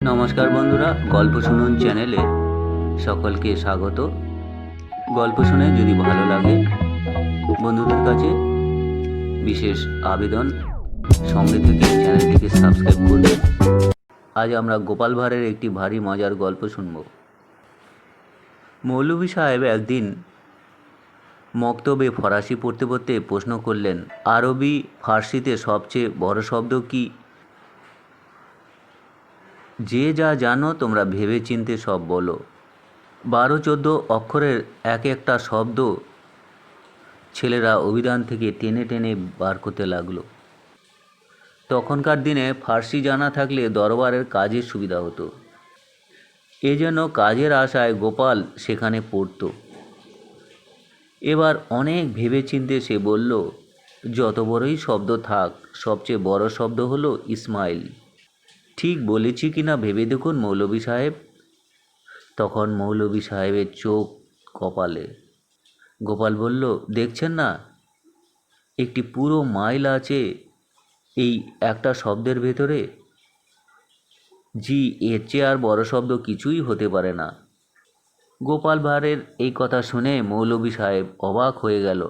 নমস্কার বন্ধুরা, গল্প শুনুন চ্যানেলে সকলকে স্বাগত। গল্প শুনে যদি ভালো লাগে বন্ধুদের কাছে বিশেষ আবেদন, সঙ্গে থেকে চ্যানেলটিকে সাবস্ক্রাইব করবেন। আজ আমরা গোপাল ভাঁড়ের একটি ভারী মজার গল্প শুনব। মৌলভী সাহেব একদিন মক্তবে ফরাসি পড়তে পড়তে প্রশ্ন করলেন, আরবি ফার্সিতে সবচেয়ে বড় শব্দ কি? যে যা জানো তোমরা ভেবে চিনতে সব বলো। 12-14 অক্ষরের এক একটা শব্দ ছেলেরা অভিধান থেকে টেনে টেনে বার করতে লাগলো। তখনকার দিনে ফার্সি জানা থাকলে দরবারের কাজের সুবিধা হতো। এজন্য কাজের আশায় গোপাল সেখানে পড়তো। এবার অনেক ভেবে চিনতে সে বলল, যত বড়ই শব্দ থাক, সবচেয়ে বড় শব্দ হলো ইসমাইল। ঠিক বলেছি কিনা ভেবে দেখুন মৌলভী সাহেব। তখন মৌলভী সাহেবের চোখ কপালে। গোপাল বলল, দেখছেন না, একটি পুরো মাইল আছে এই একটা শব্দের ভেতরে। জি, এর চেয়ে আর বড় শব্দ কিছুই হতে পারে না। গোপাল ভাঁড়ের এই কথা শুনে মৌলভী সাহেব অবাক হয়ে গেল।